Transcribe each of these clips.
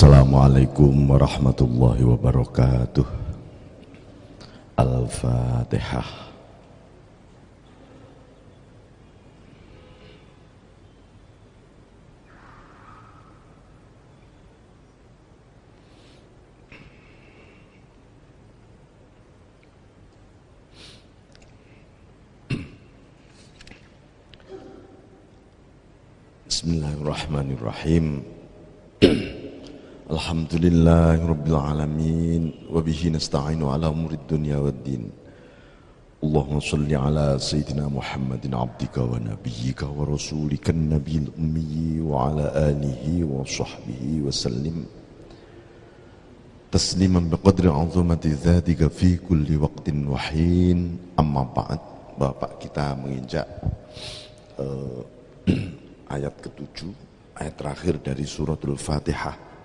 Assalamualaikum warahmatullahi wabarakatuh. Al-Fatihah. Bismillahirrahmanirrahim. Alhamdulillahirabbil alamin wa bihi nasta'inu ala umurid dunya waddin. Allahumma shalli ala sayyidina Muhammadin abdika wa nabiyyika wa rasulika an-nabiyil ummi wa ala alihi wa sahbihi wa sallim tasliman biqadri 'azamati dzatika fi kulli waqtin wa hin. Amma ba'd. Bapak kita menginjak ayat ke-7, ayat terakhir dari suratul Fatihah.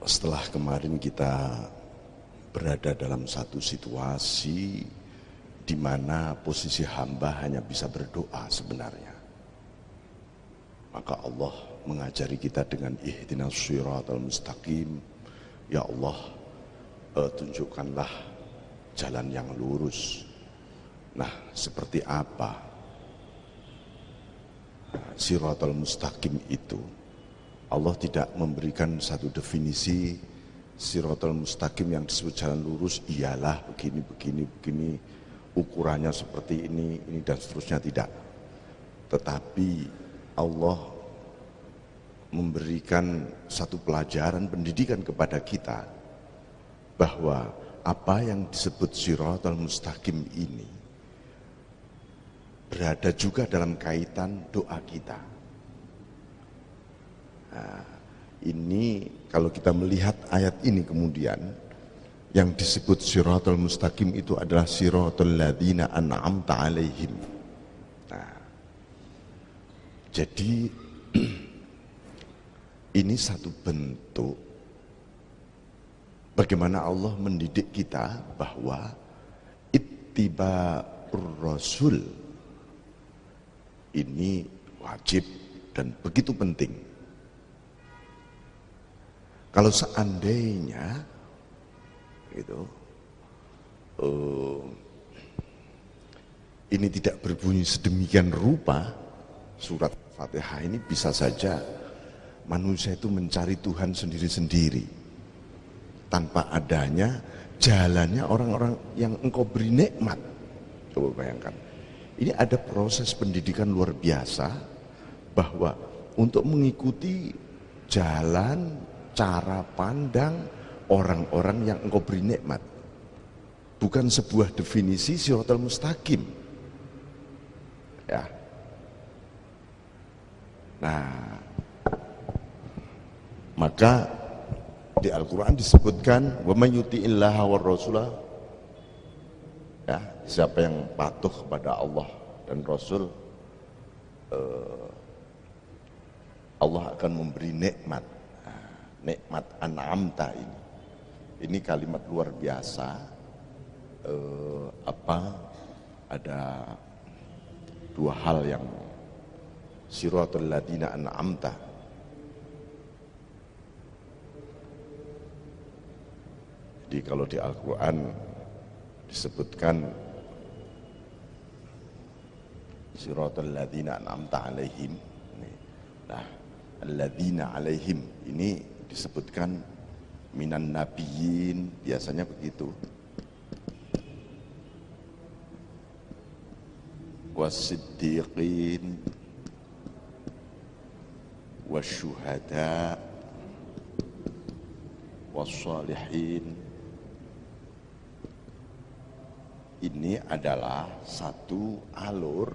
Setelah kemarin kita berada dalam satu situasi di mana posisi hamba hanya bisa berdoa sebenarnya, maka Allah mengajari kita dengan ihdinas shiratal mustaqim. Ya Allah, tunjukkanlah jalan yang lurus. Nah, seperti apa shiratal mustaqim itu? Allah tidak memberikan satu definisi shiratal mustaqim yang disebut jalan lurus ialah begini, ukurannya seperti ini dan seterusnya, tidak. Tetapi Allah memberikan satu pelajaran pendidikan kepada kita bahwa apa yang disebut shiratal mustaqim ini berada juga dalam kaitan doa kita. Nah, ini kalau kita melihat ayat ini kemudian yang disebut shiratal mustaqim itu adalah shiratal ladzina an'amta alaihim. Nah, jadi ini satu bentuk bagaimana Allah mendidik kita bahwa ittiba'ur rasul ini wajib dan begitu penting. Kalau seandainya gitu, ini tidak berbunyi sedemikian rupa, surat Fatihah ini bisa saja manusia itu mencari Tuhan sendiri-sendiri tanpa adanya jalannya orang-orang yang engkau beri nikmat. Coba bayangkan, ini ada proses pendidikan luar biasa bahwa untuk mengikuti jalan cara pandang orang-orang yang engkau beri nikmat, bukan sebuah definisi shiratal mustaqim. Ya. Nah, maka di Al-Quran disebutkan wa may yuti'illaha war rasulah, ya, siapa yang patuh kepada Allah dan Rasul, Allah akan memberi nikmat. Nikmat an'amta ini kalimat luar biasa. Ada dua hal yang shiratal ladzina an'amta Jadi kalau di Al-Quran disebutkan siratal ladzina an'amta alaihim. Nah, alladzina alaihim ini disebutkan minan nabiyyin, biasanya begitu. Wasiddiqin wasyuhada wassalihin. Ini adalah satu alur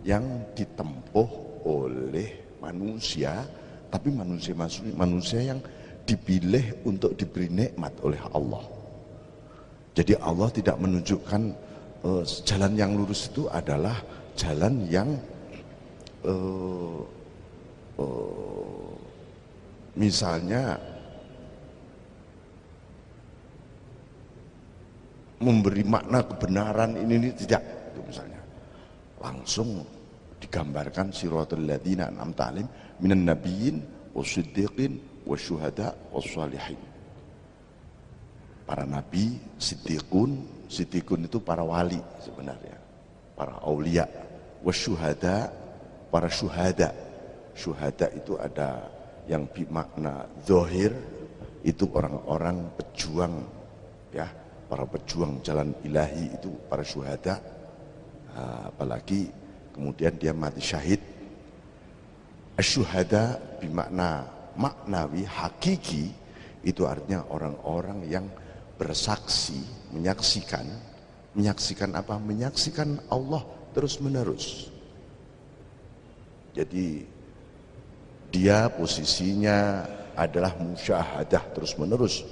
yang ditempuh oleh manusia, tapi manusia yang dipilih untuk diberi nikmat oleh Allah. Jadi Allah tidak menunjukkan jalan yang lurus itu adalah jalan yang misalnya memberi makna kebenaran ini tidak, itu misalnya langsung digambarkan siratal ladzina an'amta alaihim minan nabiyyin wasiddiqin wasyuhada wassalihin. Para nabi, siddiqun itu para wali sebenarnya, para aulia, wasyuhada, para syuhada. Syuhada itu ada yang bermakna zahir, itu orang-orang pejuang, ya, para pejuang jalan ilahi itu para syuhada. Apalagi kemudian dia mati syahid. Asyuhada bermakna maknawi, hakiki, itu artinya orang-orang yang bersaksi, menyaksikan apa? Menyaksikan Allah terus menerus. Jadi dia posisinya adalah musyahadah terus menerus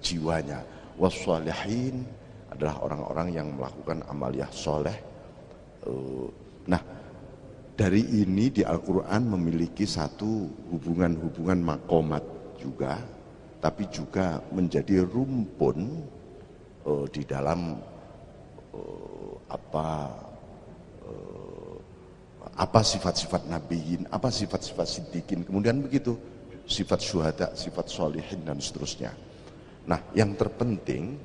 jiwanya. Wassalihin adalah orang-orang yang melakukan amaliyah soleh. Nah, dari ini di Al-Quran memiliki satu hubungan makomat juga, tapi juga menjadi rumpun di dalam apa sifat-sifat nabiyin, apa sifat-sifat siddiqin, kemudian begitu sifat syuhada, sifat sholihin dan seterusnya. Nah, yang terpenting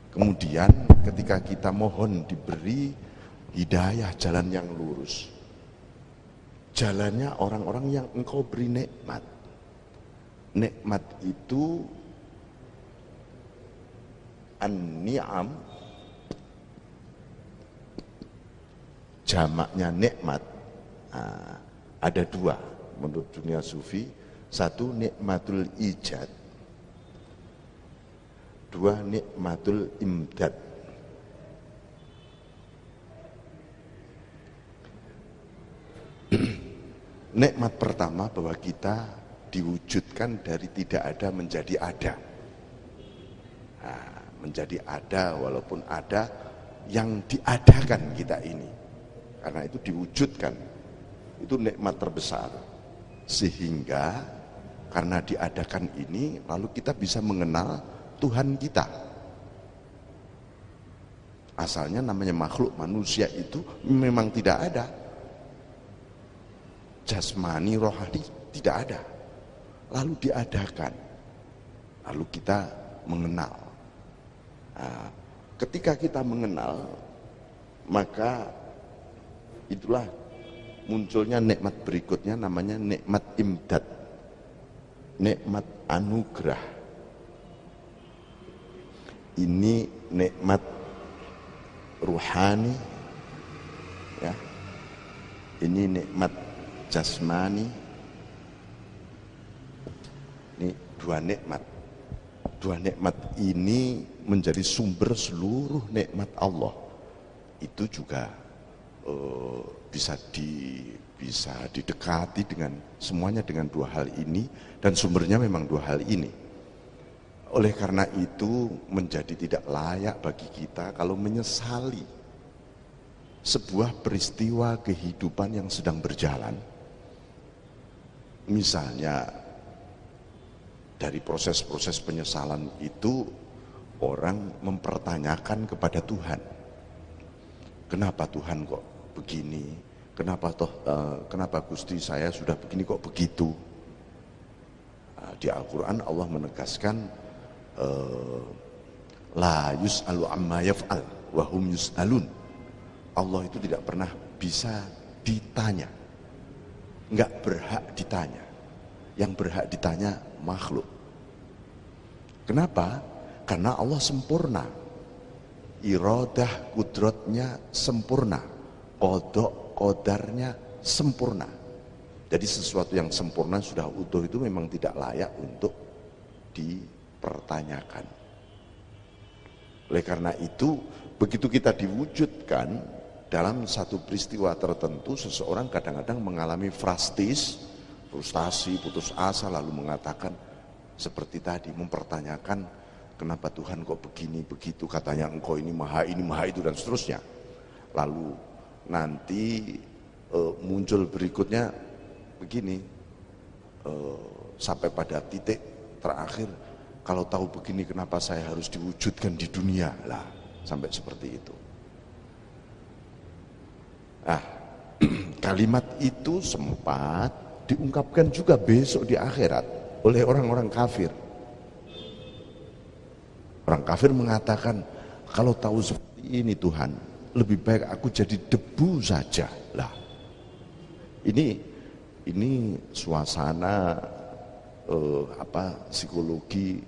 kemudian ketika kita mohon diberi hidayah, jalan yang lurus, jalannya orang-orang yang engkau beri nikmat. Nikmat itu an-ni'am, jamaknya nikmat. Ada dua menurut dunia sufi. Satu nikmatul ijad, dua nikmatul imdad. Nikmat pertama bahwa kita diwujudkan dari tidak ada menjadi ada. Menjadi ada, walaupun ada yang diadakan kita ini, karena itu diwujudkan, itu nikmat terbesar. Sehingga karena diadakan ini, lalu kita bisa mengenal Tuhan kita. Asalnya namanya makhluk manusia itu memang tidak ada, jasmani rohani tidak ada, lalu diadakan, lalu kita mengenal. Ketika kita mengenal, maka itulah munculnya nikmat berikutnya, namanya nikmat imdad, nikmat anugerah. Ini nikmat ruhani, ya. Ini nikmat jasmani. Ini dua nikmat. Dua nikmat ini menjadi sumber seluruh nikmat Allah. Itu juga bisa didekati dengan semuanya dengan dua hal ini, dan sumbernya memang dua hal ini. Oleh karena itu menjadi tidak layak bagi kita kalau menyesali sebuah peristiwa kehidupan yang sedang berjalan. Misalnya dari proses-proses penyesalan itu orang mempertanyakan kepada Tuhan, kenapa Tuhan kok begini, kenapa Gusti saya sudah begini kok begitu. Di Al-Quran Allah menegaskan la yus'alu amma yaf'al wa hum yus'alun. Allah itu tidak pernah bisa ditanya, nggak berhak ditanya. Yang berhak ditanya makhluk. Kenapa? Karena Allah sempurna, iradah kudratnya sempurna, qada qadarnya sempurna. Jadi sesuatu yang sempurna sudah utuh itu memang tidak layak untuk dipertanyakan. Oleh karena itu, begitu kita diwujudkan dalam satu peristiwa tertentu, seseorang kadang-kadang mengalami frustasi, putus asa, lalu mengatakan seperti tadi, mempertanyakan kenapa Tuhan kok begini, begitu, katanya engkau ini, maha itu, dan seterusnya. Lalu nanti muncul berikutnya begini, sampai pada titik terakhir, kalau tahu begini kenapa saya harus diwujudkan di dunia lah, sampai seperti itu. Nah, kalimat itu sempat diungkapkan juga besok di akhirat oleh orang-orang kafir. Orang kafir mengatakan, kalau tahu seperti ini Tuhan, lebih baik aku jadi debu saja lah. Ini suasana psikologi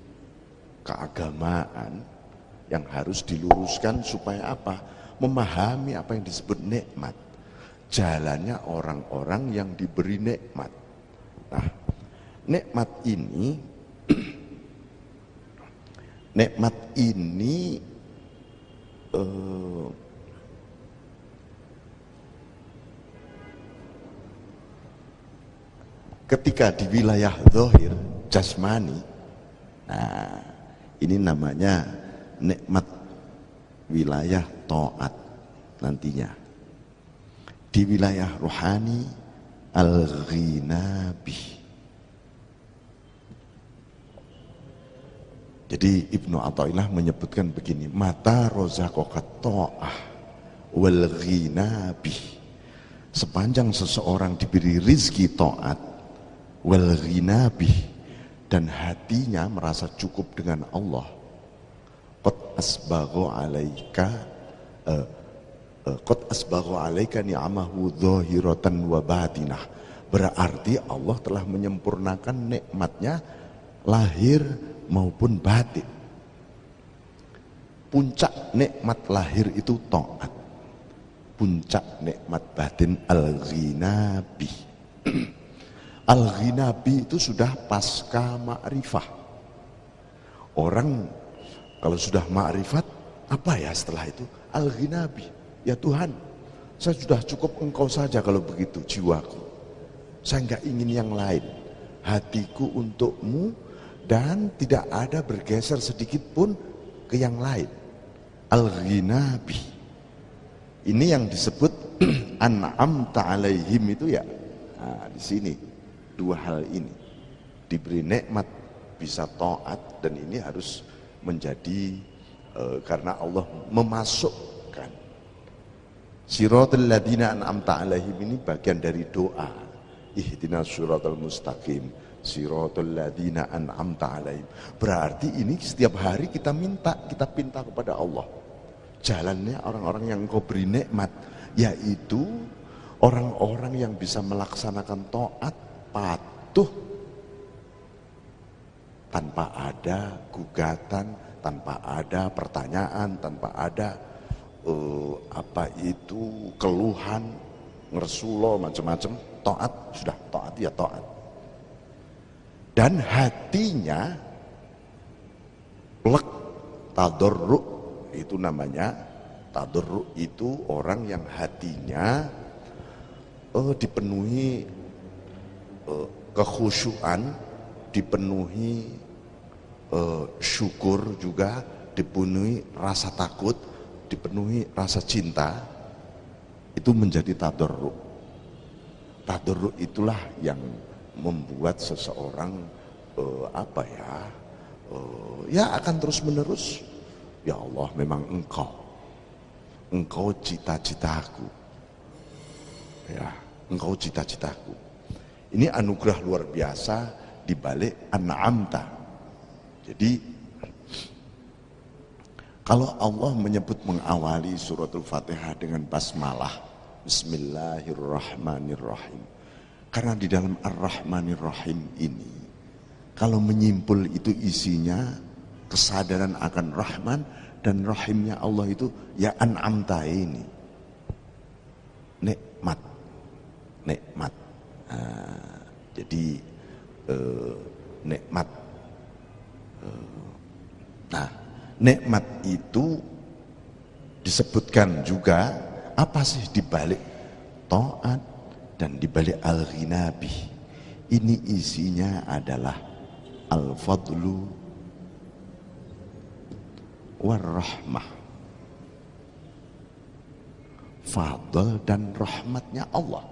keagamaan yang harus diluruskan supaya apa? Memahami apa yang disebut nikmat. Jalannya orang-orang yang diberi nikmat. Nah, nikmat ini ketika di wilayah zahir jasmani, nah ini namanya nikmat wilayah taat nantinya. Di wilayah rohani al-ghinabi. Jadi Ibnu Athaillah menyebutkan begini, mata rozaqaka ta'ah wal ghinabi. Sepanjang seseorang diberi rizki taat wal ghinabi, dan hatinya merasa cukup dengan Allah, qad asbagha alaika ni'amahu dhahiratan wa batinah. Berarti Allah telah menyempurnakan nikmatnya lahir maupun batin. Puncak nikmat lahir itu taat, puncak nikmat batin al-ghinabi. Al-ghinabi itu sudah pasca ma'rifah. Orang kalau sudah ma'rifat, apa ya setelah itu? Al-ghinabi, ya Tuhan, saya sudah cukup engkau saja kalau begitu jiwaku. Saya enggak ingin yang lain. Hatiku untukmu dan tidak ada bergeser sedikit pun ke yang lain. Al-ghinabi. Ini yang disebut an'amta alaihim itu ya. Nah, di sini dua hal ini. Diberi nikmat bisa taat, dan ini harus menjadi karena Allah memasukkan siratal ladzina an'amta alaihim, ini bagian dari doa. Ihdinas siratal mustaqim, siratal ladzina an'amta alaihim. Berarti ini setiap hari kita minta kepada Allah jalannya orang-orang yang Engkau beri nikmat, yaitu orang-orang yang bisa melaksanakan taat, patuh tanpa ada gugatan, tanpa ada pertanyaan, tanpa ada keluhan, ngersulo macam-macam. Taat, sudah taat ya taat. Dan hatinya plek, tadarru, itu namanya tadarru, itu orang yang hatinya dipenuhi kekhusyuan, dipenuhi syukur juga, dipenuhi rasa takut, dipenuhi rasa cinta, itu menjadi tadarru. Tadarru itulah yang membuat seseorang ya akan terus menerus, ya Allah, memang engkau cita-citaku, ya engkau cita-citaku. Ini anugerah luar biasa di balik an'amta. Jadi Kalau Allah menyebut mengawali suratul Fatihah dengan basmalah, Bismillahirrahmanirrahim. Karena di dalam Ar-Rahmanir-Rahim ini, kalau menyimpul itu isinya kesadaran akan Rahman dan Rahimnya Allah itu ya an'amta ini. Nikmat. Nikmat. Jadi nikmat. Nah, nikmat itu disebutkan juga apa sih dibalik taat dan dibalik al-ghinabi. Ini isinya adalah al-fadlu war-rahmah. Fadl dan rahmatnya Allah.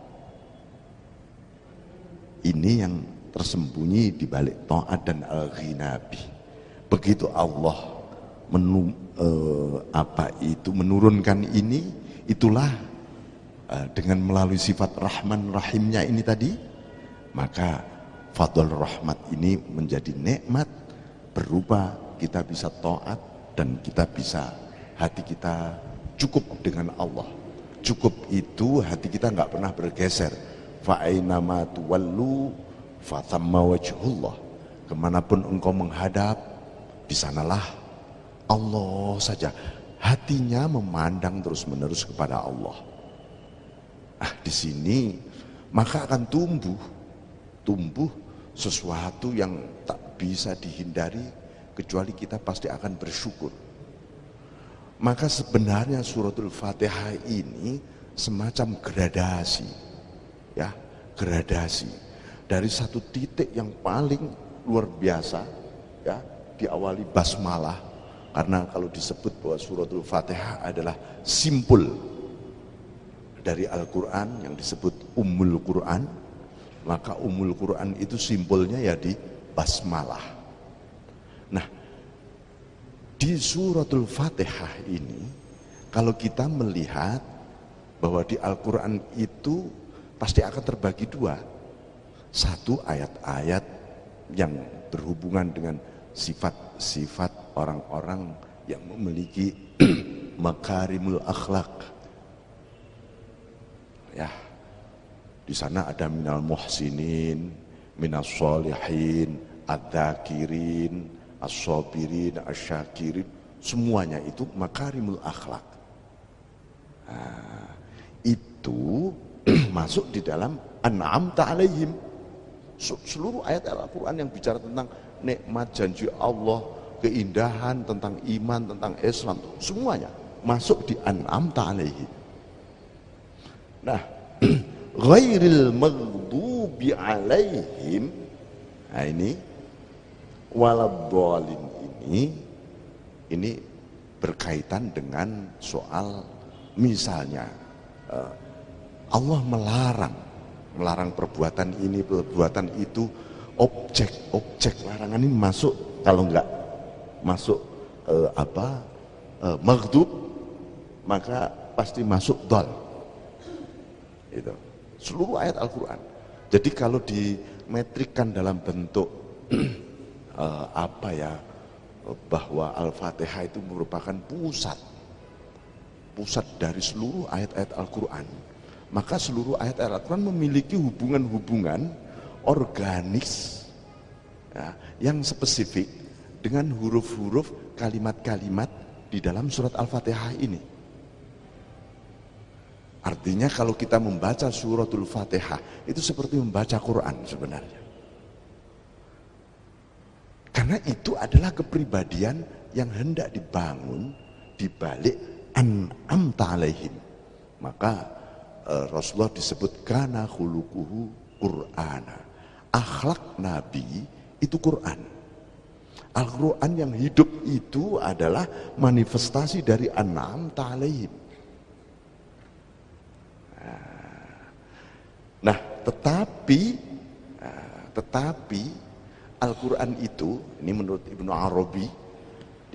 Ini yang tersembunyi di balik taat dan al-ghinabi. Begitu Allah menurunkan ini, itulah dengan melalui sifat Rahman Rahimnya ini tadi, maka fadl rahmat ini menjadi nikmat berupa kita bisa taat dan kita bisa hati kita cukup dengan Allah. Cukup itu hati kita nggak pernah bergeser. Fa'ainama tuwallu fathamma wajhullah. Kemanapun engkau menghadap, di sanalah Allah saja. Hatinya memandang terus-menerus kepada Allah. Di sini maka akan tumbuh sesuatu yang tak bisa dihindari kecuali kita pasti akan bersyukur. Maka sebenarnya suratul Fatihah ini semacam gradasi, ya, gradasi dari satu titik yang paling luar biasa, ya, diawali basmalah. Karena kalau disebut bahwa suratul Fatihah adalah simpul dari Al-Quran yang disebut Ummul Quran, maka Ummul Quran itu simpulnya ya di basmalah. Nah, di suratul Fatihah ini kalau kita melihat bahwa di Al-Quran itu pasti akan terbagi dua. Satu, ayat-ayat yang berhubungan dengan sifat-sifat orang-orang yang memiliki makarimul akhlak. Ya, di sana ada minal muhsinin, minas sholihin, adzakirin, as-sabirin, asyakirin, semuanya itu makarimul akhlak. Itu masuk di dalam an'amta alaihim. Seluruh ayat Al-Quran yang bicara tentang nikmat, janji Allah, keindahan, tentang iman, tentang Islam, semuanya masuk di an'amta alaihim. Nah, ghairil maghdubi alaihim, nah ini waladhdallin ini berkaitan dengan soal misalnya Allah melarang perbuatan ini, perbuatan itu, objek larangan ini masuk, kalau enggak masuk maghdub, maka pasti masuk dhal. Itu seluruh ayat Al-Quran. Jadi kalau dimetrikkan dalam bentuk bahwa Al-Fatihah itu merupakan pusat dari seluruh ayat-ayat Al-Quran, maka seluruh ayat-ayat Al-Quran memiliki hubungan-hubungan organis, ya, yang spesifik dengan huruf-huruf, kalimat-kalimat di dalam surat Al-Fatihah ini. Artinya kalau kita membaca suratul Fatihah itu seperti membaca Quran sebenarnya. Karena itu adalah kepribadian yang hendak dibangun di balik an'amta alaihim. Maka Rasulullah disebut kana khuluquhu Qur'ana. Akhlak Nabi itu Quran. Al-Quran yang hidup itu adalah manifestasi dari an'amta alaihim. Nah, tetapi Al-Quran itu, ini menurut Ibnu Arabi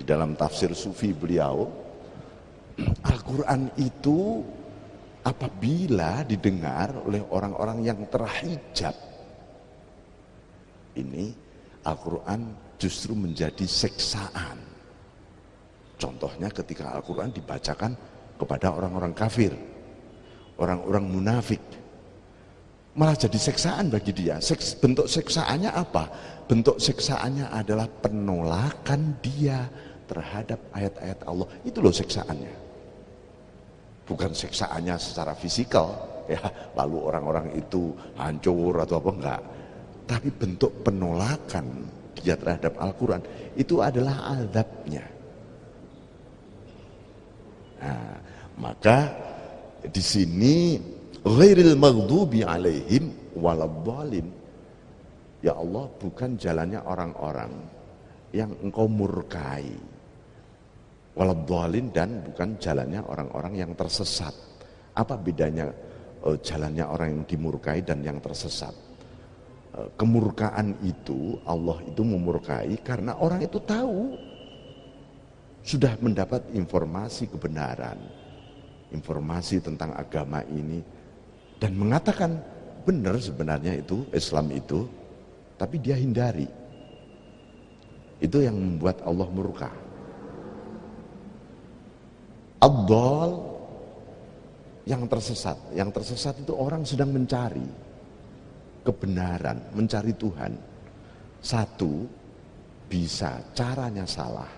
di dalam tafsir sufi beliau, Al-Quran itu apabila didengar oleh orang-orang yang terhijab, ini Al-Quran justru menjadi seksaan. Contohnya ketika Al-Quran dibacakan kepada orang-orang kafir, orang-orang munafik, malah jadi seksaan bagi dia. Bentuk seksaannya apa? Bentuk seksaannya adalah penolakan dia terhadap ayat-ayat Allah. Itu loh seksaannya. Bukan seksaannya secara fisikal, ya, lalu orang-orang itu hancur atau apa, enggak. Tapi bentuk penolakan dia terhadap Al-Quran itu adalah azabnya. Nah, maka di sini ghairil maghdubi alaihim waladhdallin, ya Allah, bukan jalannya orang-orang yang engkau murkai, waladhdallin, dan bukan jalannya orang-orang yang tersesat. Apa bedanya jalannya orang yang dimurkai dan yang tersesat? Kemurkaan itu, Allah itu memurkai karena orang itu tahu, sudah mendapat informasi kebenaran, informasi tentang agama ini, dan mengatakan benar sebenarnya itu Islam itu, tapi dia hindari. Itu yang membuat Allah murka. Ad-dhal, yang tersesat itu orang sedang mencari kebenaran, mencari Tuhan. Satu, bisa caranya salah,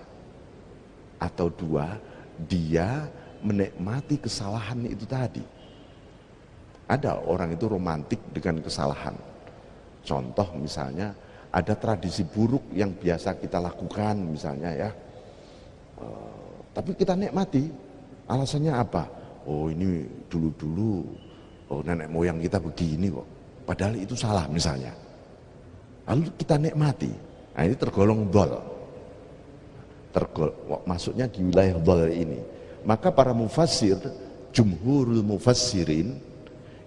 atau dua, dia menikmati kesalahan itu tadi. Ada orang itu romantik dengan kesalahan. Contoh misalnya, ada tradisi buruk yang biasa kita lakukan misalnya, ya, tapi kita nikmati. Alasannya apa? Oh, ini dulu-dulu, oh, nenek moyang kita begini kok, padahal itu salah misalnya. Lalu kita nikmati. Nah, ini tergolong dhal. Masuknya di wilayah dhal ini. Maka para mufassir, jumhurul mufassirin,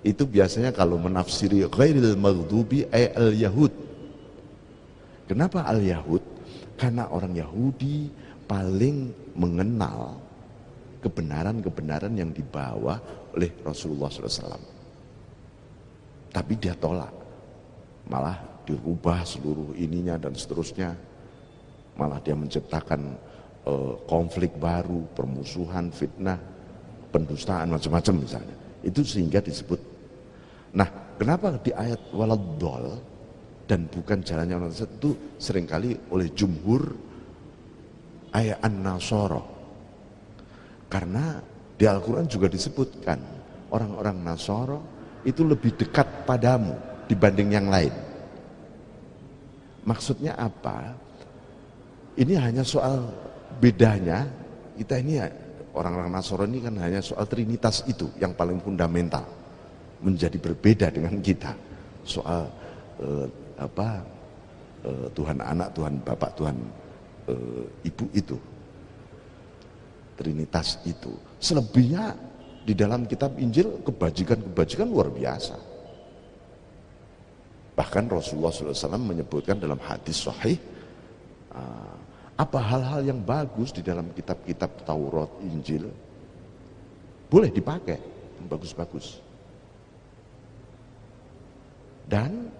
itu biasanya kalau menafsiri ghairil maghdubi ay al-yahud. Kenapa al-yahud? Karena orang Yahudi paling mengenal kebenaran-kebenaran yang dibawa oleh Rasulullah SAW. Tapi dia tolak, malah dirubah seluruh ininya dan seterusnya. Malah dia menciptakan konflik baru, permusuhan, fitnah, pendustaan, macam-macam misalnya. Itu sehingga disebut. Nah, kenapa di ayat waladhdall dan bukan jalannya orang tersebut itu seringkali oleh jumhur ayat an-nasara? Karena di Al-Quran juga disebutkan orang-orang Nasara itu lebih dekat padamu dibanding yang lain. Maksudnya apa? Ini hanya soal bedanya, kita ini orang-orang Nasrani kan hanya soal Trinitas itu yang paling fundamental, menjadi berbeda dengan kita soal Tuhan Anak, Tuhan Bapak, Tuhan Ibu itu, Trinitas itu. Selebihnya di dalam kitab Injil kebajikan-kebajikan luar biasa. Bahkan Rasulullah SAW menyebutkan dalam hadis sahih, apa hal-hal yang bagus di dalam kitab-kitab Taurat, Injil boleh dipakai, yang bagus-bagus. Dan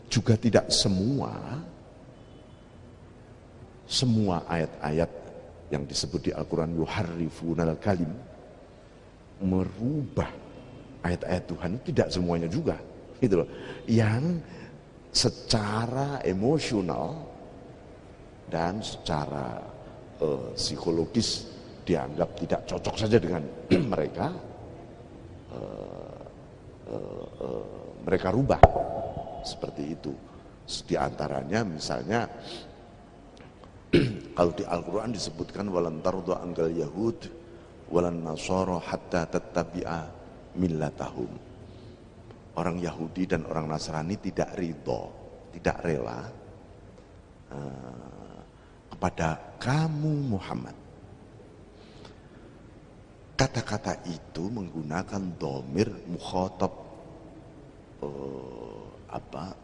juga tidak semua ayat-ayat yang disebut di Al-Quran yuharrifunal kalim, merubah ayat-ayat Tuhan, tidak semuanya juga, gitu loh. Yang secara emosional dan secara psikologis dianggap tidak cocok saja dengan mereka, mereka rubah seperti itu. Di antaranya misalnya kalau di Al-Quran disebutkan walan tarda anggal yahud walan nasara hatta tattabi'a millatahum. Orang Yahudi dan orang Nasrani tidak ridho, tidak rela kepada kamu Muhammad. Kata-kata itu menggunakan dhamir mukhatab,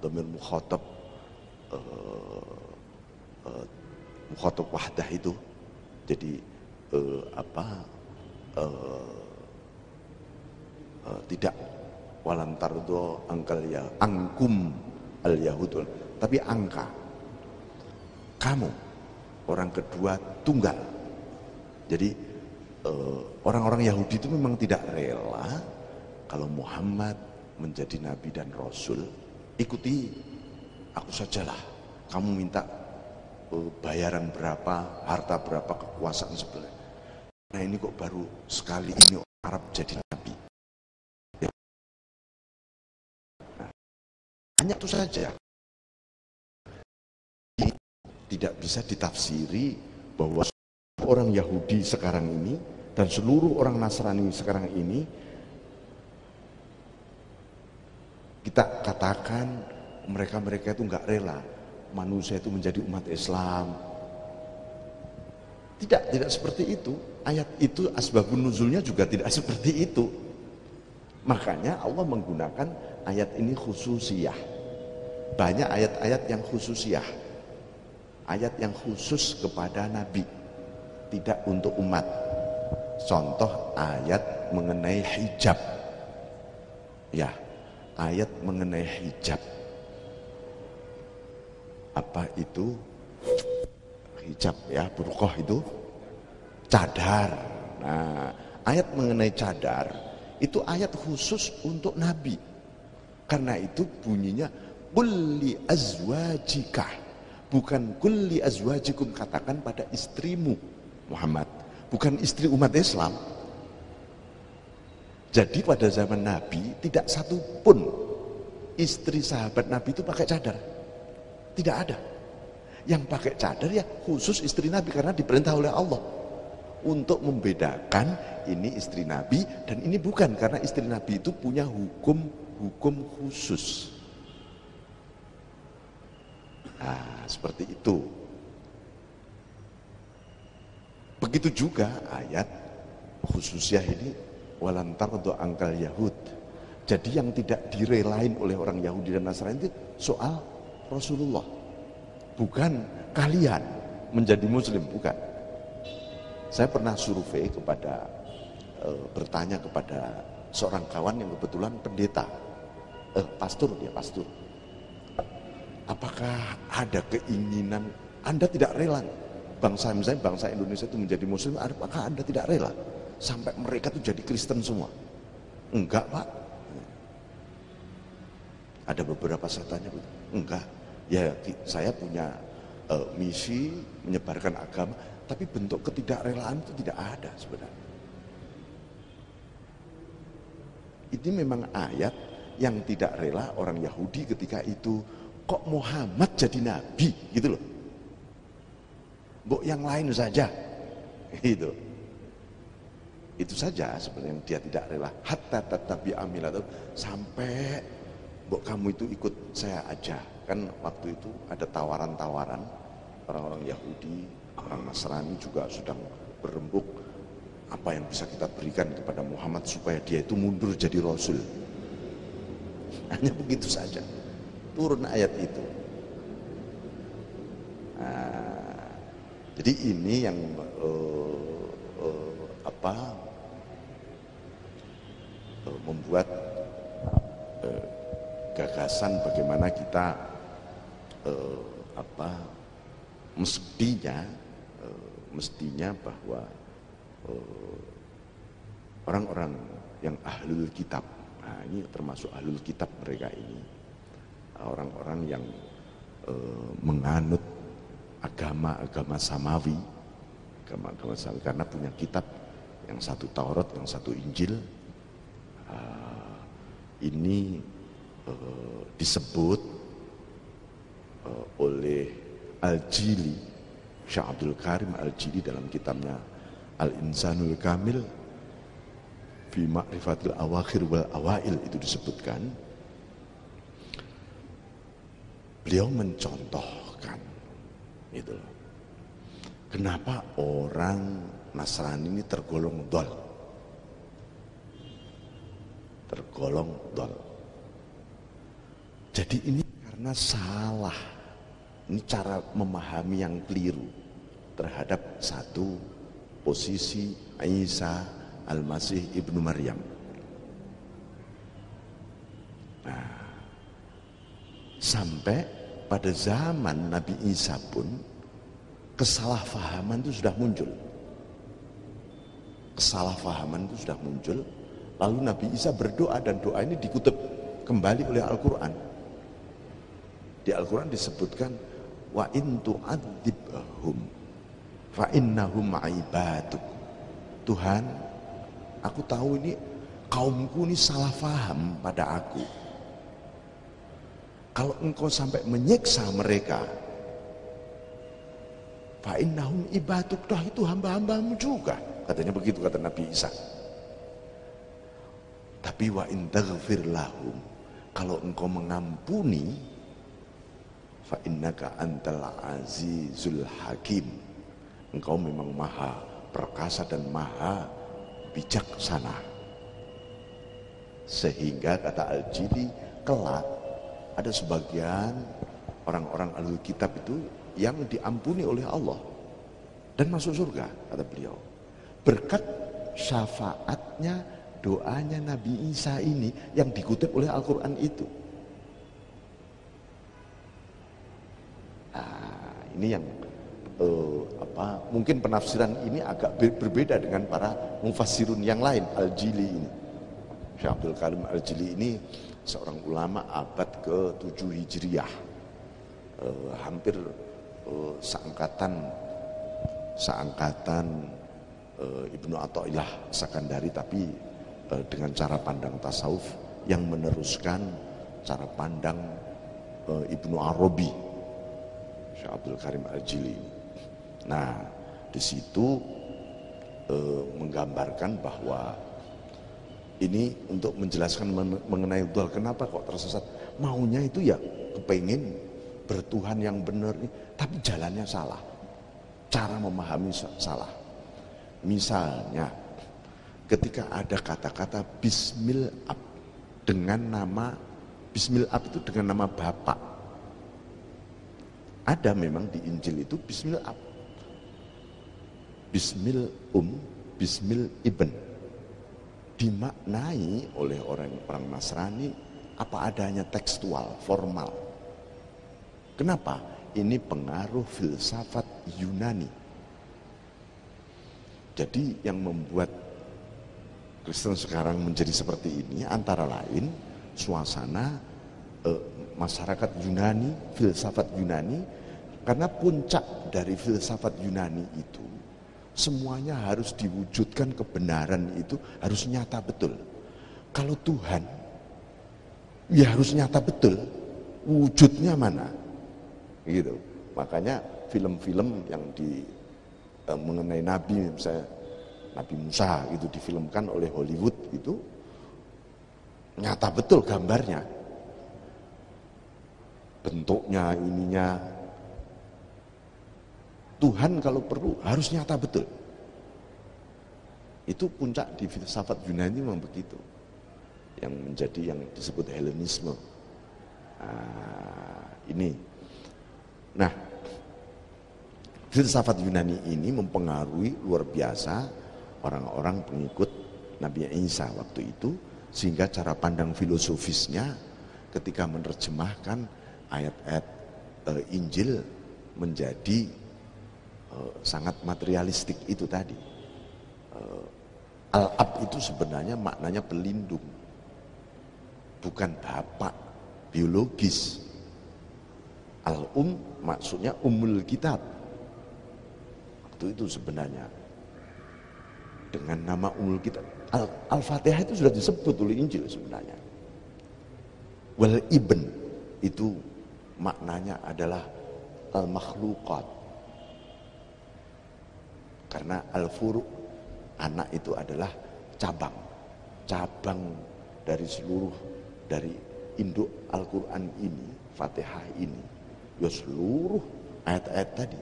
dhamir mukhatab mukhatab wahdah itu. Jadi tidak walantardo angkal ya angkum al yahud, tapi angka kamu orang kedua tunggal. Jadi orang-orang Yahudi itu memang tidak rela kalau Muhammad menjadi nabi dan rasul, ikuti aku sajalah. Kamu minta bayaran berapa, harta berapa, kekuasaan sebelah. Nah ini kok baru sekali ini orang Arab jadi nabi. Nah, hanya itu saja. Ini tidak bisa ditafsiri bahwa orang Yahudi sekarang ini dan seluruh orang Nasrani sekarang ini kita katakan mereka itu nggak rela manusia itu menjadi umat Islam. Tidak seperti itu. Ayat itu asbabun nuzulnya juga tidak seperti itu. Makanya Allah menggunakan ayat ini khususiyah. Banyak ayat-ayat yang khususiyah. Ayat yang khusus kepada Nabi, tidak untuk umat. Contoh ayat mengenai hijab. Ya, ayat mengenai hijab. Apa itu? Hijab ya, burqah itu cadar. Nah, ayat mengenai cadar itu ayat khusus untuk Nabi. Karena itu bunyinya qul li azwajika, bukan qul li azwajikum, katakan pada istrimu Muhammad, bukan istri umat Islam. Jadi pada zaman Nabi tidak satu pun istri sahabat Nabi itu pakai cadar. Tidak ada. Yang pakai cadar ya khusus istri Nabi, karena diperintah oleh Allah untuk membedakan ini istri Nabi dan ini bukan, karena istri Nabi itu punya hukum khusus. Nah, seperti itu. Begitu juga ayat khususiyah ini, walan tardo angkal Yahud. Jadi yang tidak direlain oleh orang Yahudi dan Nasrani itu soal Rasulullah, bukan kalian menjadi muslim, bukan. Saya pernah survei kepada bertanya kepada seorang kawan yang kebetulan pendeta, pastor, apakah ada keinginan Anda tidak rela bangsa, misalnya bangsa Indonesia itu menjadi muslim, apakah Anda tidak rela sampai mereka itu jadi Kristen semua? Enggak, Pak. Ada beberapa saya tanya, enggak. Ya, saya punya misi menyebarkan agama, tapi bentuk ketidakrelaan itu tidak ada sebenarnya. Ini memang ayat yang tidak rela orang Yahudi ketika itu, kok Muhammad jadi nabi gitu loh. Mbok yang lain saja. Itu saja sebenarnya yang dia tidak rela. Hatta tatabi amilat, sampai mbok kamu itu ikut saya aja. Kan waktu itu ada tawaran-tawaran, orang-orang Yahudi, orang Nasrani juga sedang berembuk apa yang bisa kita berikan kepada Muhammad supaya dia itu mundur jadi Rasul. Hanya begitu saja, turun ayat itu. Nah, jadi ini yang membuat gagasan bagaimana kita mestinya bahwa orang-orang yang ahlul kitab, nah ini termasuk ahlul kitab mereka ini, orang-orang yang menganut agama samawi, karena punya kitab, yang satu Taurat, yang satu Injil. Ini disebut oleh Al-Jili, Syekh Abdul Karim Al-Jili dalam kitabnya Al-Insanul Kamil fi Ma'rifatil Awakhir wal Awail, itu disebutkan. Beliau mencontohkan itu, kenapa orang Nasrani ini tergolong dol. Jadi ini karena salah, ini cara memahami yang keliru terhadap satu posisi Isa Al-Masih Ibnu Maryam. Nah, sampai pada zaman Nabi Isa pun kesalahpahaman itu sudah muncul. Kesalahpahaman itu sudah muncul. Lalu Nabi Isa berdoa, dan doa ini dikutip kembali oleh Al-Quran. Di Al-Quran disebutkan, wa in tu'adzibhum fa innahum ibaduk. Tuhan, aku tahu ini kaumku ini salah faham pada aku. Kalau engkau sampai menyiksa mereka, fa innahum ibaduk, dah itu hamba-hambamu juga. Katanya begitu kata Nabi Isa. Tapi wa in taghfir lahum, kalau engkau mengampuni, fa innaka antal azizul hakim, engkau memang maha perkasa dan maha bijaksana. Sehingga kata Al-Jili, kelak ada sebagian orang-orang Ahlul Kitab itu yang diampuni oleh Allah dan masuk surga, kata beliau, berkat syafaatnya, doanya Nabi Isa ini yang dikutip oleh Al-Quran itu. Ini yang mungkin penafsiran ini agak berbeda dengan para mufassirun yang lain. Al-Jili ini, Syekh Abdul Karim Al-Jili ini seorang ulama abad ke-7 Hijriah, hampir seangkatan Ibnu Athaillah Sakandari, tapi dengan cara pandang tasawuf yang meneruskan cara pandang Ibnu Arabi, Syekh Abdul Karim Al-Jili. Nah, di situ menggambarkan bahwa ini untuk menjelaskan mengenai Tuhan, kenapa kok tersesat. Maunya itu ya kepengin bertuhan yang benar, tapi jalannya salah, cara memahami salah. Misalnya ketika ada kata-kata Bismil Ab dengan nama Bismil Ab itu dengan nama Bapak. Ada memang di Injil itu Bismil Ab, Bismil Bismil Ibn, dimaknai oleh orang Nasrani apa adanya, tekstual, formal. Kenapa? Ini pengaruh filsafat Yunani. Jadi yang membuat Kristen sekarang menjadi seperti ini antara lain suasana masyarakat Yunani, filsafat Yunani, karena puncak dari filsafat Yunani itu semuanya harus diwujudkan, kebenaran itu harus nyata betul. Kalau Tuhan ya harus nyata betul, wujudnya mana? Gitu. Makanya film-film yang mengenai Nabi, misalnya Nabi Musa itu difilmkan oleh Hollywood, itu nyata betul gambarnya, bentuknya, ininya. Tuhan kalau perlu harus nyata betul. Itu puncak di filsafat Yunani memang begitu, yang menjadi yang disebut Helenisme. Ini. Nah, filsafat Yunani ini mempengaruhi luar biasa orang-orang pengikut Nabi Isa waktu itu, sehingga cara pandang filosofisnya ketika menerjemahkan ayat-ayat Injil menjadi sangat materialistik itu tadi. Al-Ab itu sebenarnya maknanya pelindung, bukan bapak biologis. Al-Um maksudnya Ummul Kitab. Itu sebenarnya dengan nama Ummul Kitab. Al-Fatihah itu sudah disebut oleh Injil sebenarnya. Wal Ibn itu maknanya adalah al-makhluqat. Karena al-furu', anak itu adalah cabang dari seluruh, dari induk Al-Quran ini, Fatihah ini, ya seluruh ayat-ayat tadi.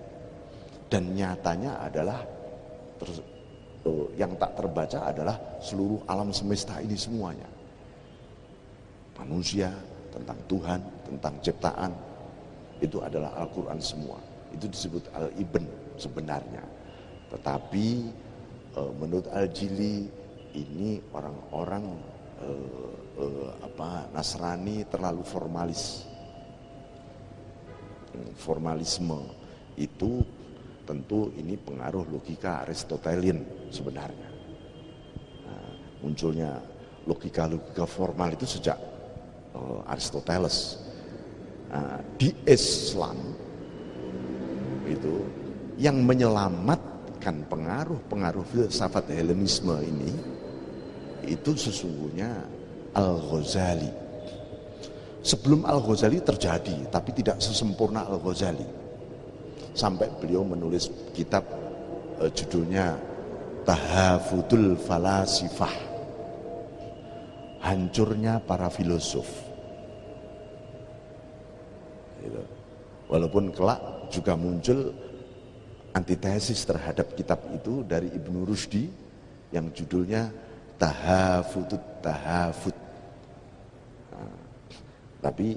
Dan nyatanya adalah yang tak terbaca adalah seluruh alam semesta ini semuanya. Manusia, tentang Tuhan, tentang ciptaan, itu adalah Al-Quran semua. Itu disebut Al-Ibn sebenarnya. Tetapi menurut Al-Jili ini orang-orang Nasrani terlalu formalis. Formalisme itu tentu ini pengaruh logika Aristotelian sebenarnya. Munculnya logika-logika formal itu sejak Aristoteles. Di Islam itu yang menyelamatkan pengaruh-pengaruh filsafat Helenisme ini itu sesungguhnya Al-Ghazali. Sebelum Al-Ghazali terjadi, tapi tidak sesempurna Al-Ghazali. Sampai beliau menulis kitab judulnya Tahafudul Falasifah, hancurnya para filosof. Walaupun kelak juga muncul antitesis terhadap kitab itu dari Ibnu Rushdi yang judulnya Tahafudut Tahafud. Tapi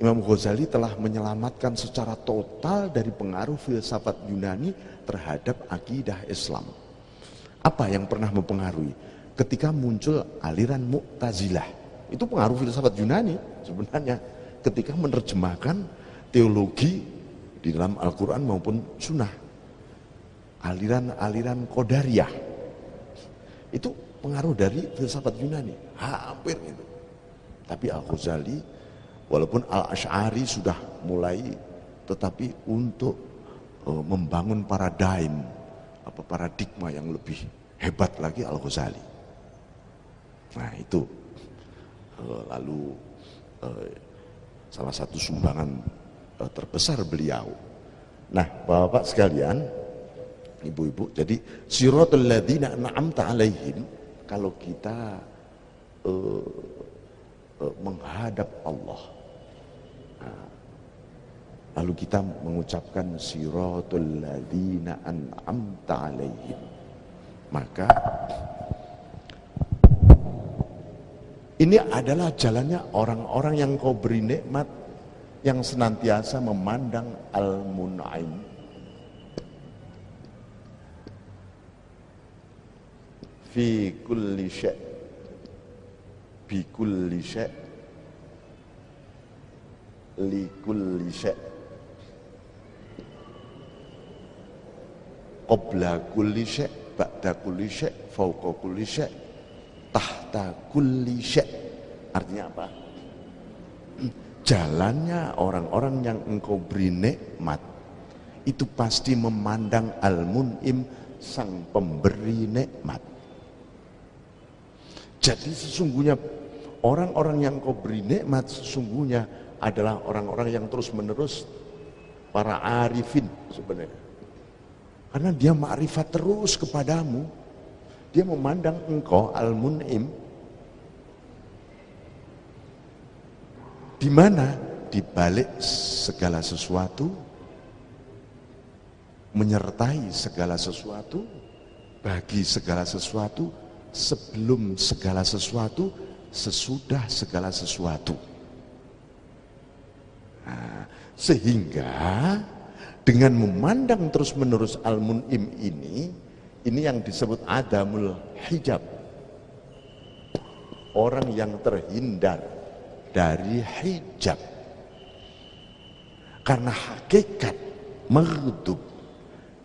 Imam Ghazali telah menyelamatkan secara total dari pengaruh filsafat Yunani terhadap akidah Islam. Apa yang pernah mempengaruhi? Ketika muncul aliran Mu'tazilah, itu pengaruh filsafat Yunani sebenarnya. Ketika menerjemahkan teologi di dalam Al-Quran maupun Sunnah, aliran-aliran Qadariyah, itu pengaruh dari filsafat Yunani, hampir itu. Tapi Al-Ghazali, walaupun Al-Asy'ari sudah mulai, tetapi untuk membangun paradigma yang lebih hebat lagi Al-Ghazali. Nah itu lalu salah satu sumbangan terbesar beliau. Nah Bapak-bapak sekalian, ibu-ibu, jadi siratal ladzina an'amta alaihim, kalau kita menghadap Allah, lalu kita mengucapkan siratal ladzina an'amta alaihim, maka ini adalah jalannya orang-orang yang kau beri nikmat, yang senantiasa memandang Al-Mun'im. Fi kulli syai', bi kulli syai', li kulli syai', qabla kulli syai', ba'da kulli syai', fawqa kulli syai', tahta kulli syai'. Artinya apa? Jalannya orang-orang yang engkau beri nikmat itu pasti memandang Al-Mun'im, sang pemberi nikmat. Jadi sesungguhnya orang-orang yang engkau beri nikmat sesungguhnya adalah orang-orang yang terus-menerus para arifin sebenarnya. Karena dia ma'rifat terus kepadamu. Dia memandang engkau Al-Mun'im. Di mana? Di balik segala sesuatu, menyertai segala sesuatu, bagi segala sesuatu, sebelum segala sesuatu, sesudah segala sesuatu. Nah, sehingga dengan memandang terus-menerus Al-Mun'im ini yang disebut adamul hijab, orang yang terhindar dari hijab. Karena hakikat maghdub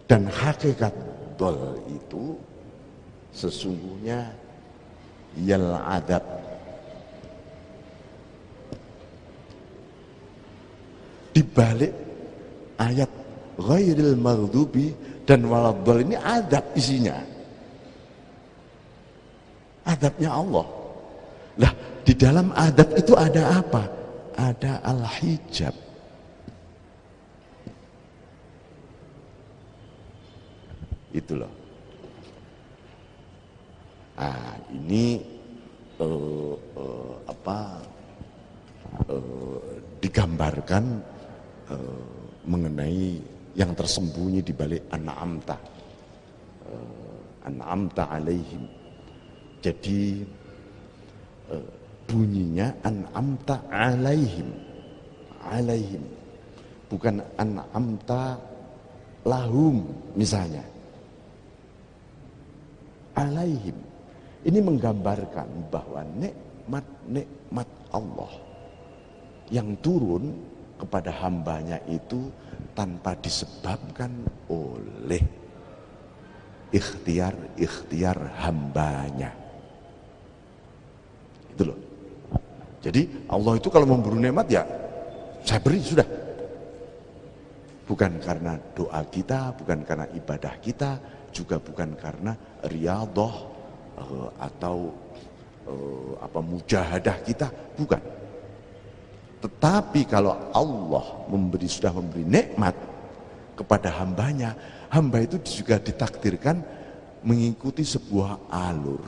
dan hakikat dol itu sesungguhnya yal adab. Di balik ayat ghairil maghdubi dan waladdal ini adab isinya. Adabnya Allah. Lah, di dalam adab itu ada apa? Ada al-hijab. Itu loh. Nah, ini digambarkan mengenai yang tersembunyi di balik an'amta, an'amta alaihim. Jadi bunyinya an'amta alaihim, alaihim, bukan an'amta lahum misalnya. Alaihim ini menggambarkan bahwa nikmat-nikmat Allah yang turun kepada hambanya itu tanpa disebabkan oleh ikhtiar hambanya. Itu loh. Jadi Allah itu kalau memberi nikmat ya saya beri sudah. Bukan karena doa kita, bukan karena ibadah kita, juga bukan karena riyadhah atau mujahadah kita, bukan. Tetapi kalau Allah sudah memberi nikmat kepada hambanya, hamba itu juga ditakdirkan mengikuti sebuah alur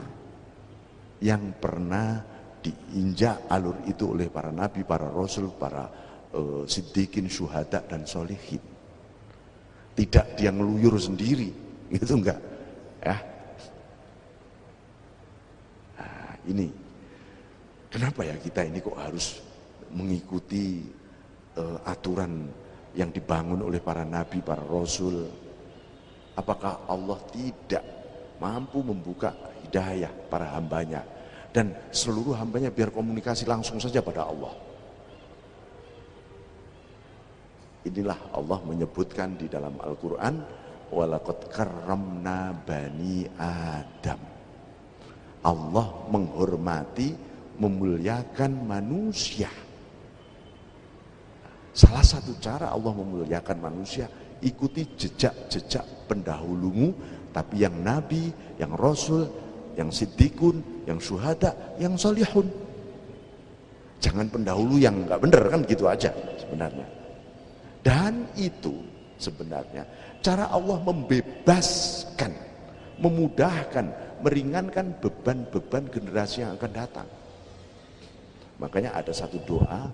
yang pernah diinjak alur itu oleh para nabi, para rasul, para siddiqin, syuhada dan sholihin. Tidak dia ngeluyur sendiri, gitu enggak? Ya. Nah, ini kenapa ya kita ini kok harus mengikuti aturan yang dibangun oleh para nabi, para rasul? Apakah Allah tidak mampu membuka hidayah para hambanya dan seluruh hambanya biar komunikasi langsung saja pada Allah? Inilah Allah menyebutkan di dalam Al-Quran, walaqad karramna bani Adam. Allah menghormati, memuliakan manusia. Salah satu cara Allah memuliakan manusia, ikuti jejak-jejak pendahulumu, tapi yang nabi, yang rasul, yang siddiqun, yang syuhada, yang salihun. Jangan pendahulu yang enggak benar, kan gitu aja sebenarnya. Dan itu sebenarnya cara Allah membebaskan, memudahkan, meringankan beban-beban generasi yang akan datang. Makanya ada satu doa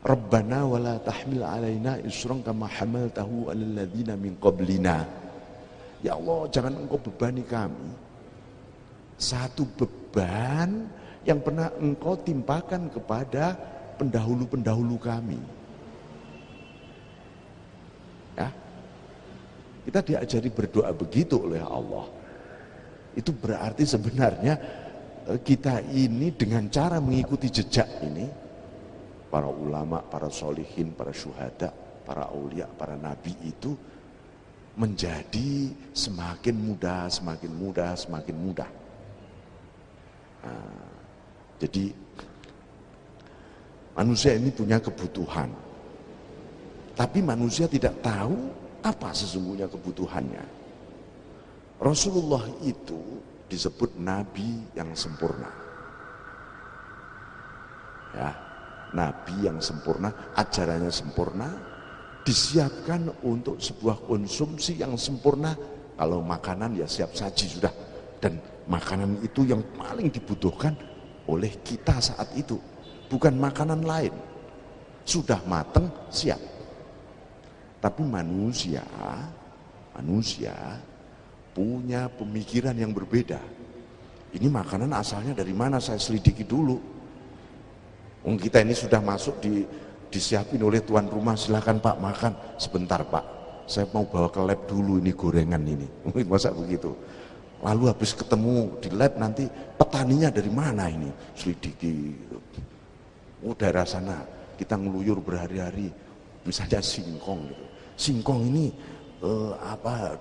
Rabbana wala tahmil alaina isran kama hamaltahu alal ladzina min qablina. Ya Allah, jangan Engkau bebani kami satu beban yang pernah Engkau timpakan kepada pendahulu-pendahulu kami. Ya. Kita diajari berdoa begitu oleh Allah. Itu berarti sebenarnya kita ini dengan cara mengikuti jejak ini, para ulama, para sholihin, para syuhada, para aulia, para nabi itu menjadi semakin mudah, semakin mudah, semakin mudah. Nah, jadi manusia ini punya kebutuhan, tapi manusia tidak tahu apa sesungguhnya kebutuhannya. Rasulullah itu disebut nabi yang sempurna. Ya, nabi yang sempurna, ajarannya sempurna, disiapkan untuk sebuah konsumsi yang sempurna. Kalau makanan ya siap saji sudah, dan makanan itu yang paling dibutuhkan oleh kita saat itu, bukan makanan lain. Sudah mateng, siap. Tapi manusia punya pemikiran yang berbeda. Ini makanan asalnya dari mana, saya selidiki dulu. Kita ini sudah masuk disiapin oleh tuan rumah, silakan Pak makan. Sebentar Pak, saya mau bawa ke lab dulu ini gorengan ini. Mungkin masa begitu. Lalu habis ketemu di lab nanti petaninya dari mana ini, selidiki. Daerah sana kita ngeluyur berhari-hari, misalnya singkong gitu. Singkong ini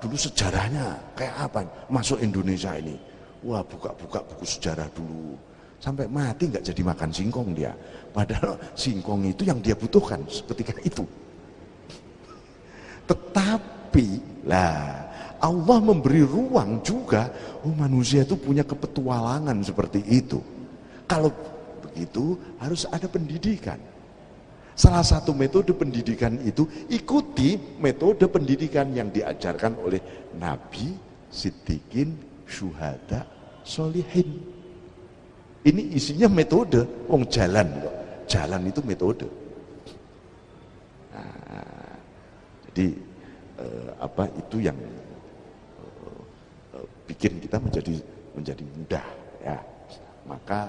dulu sejarahnya kayak apa masuk Indonesia ini. Wah, buka-buka buku sejarah dulu. Sampai mati nggak jadi makan singkong dia. Padahal singkong itu yang dia butuhkan ketika itu. Tetapi lah Allah memberi ruang juga, manusia itu punya kepetualangan seperti itu. Kalau begitu harus ada pendidikan. Salah satu metode pendidikan itu ikuti metode pendidikan yang diajarkan oleh nabi, siddiqin, syuhada, sholihin. Ini isinya metode, jalan kok. Jalan itu metode. Nah, jadi itu yang bikin kita menjadi mudah, ya. Maka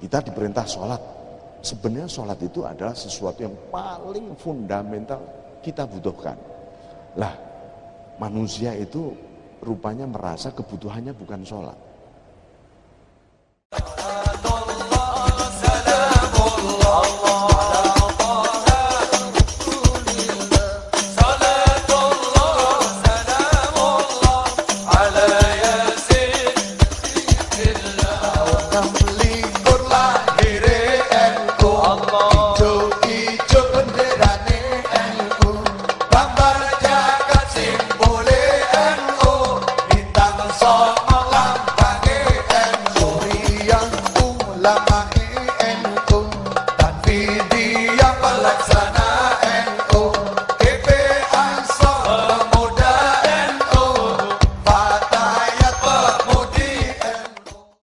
kita diperintah sholat. Sebenarnya sholat itu adalah sesuatu yang paling fundamental kita butuhkan. Lah, manusia itu rupanya merasa kebutuhannya bukan sholat.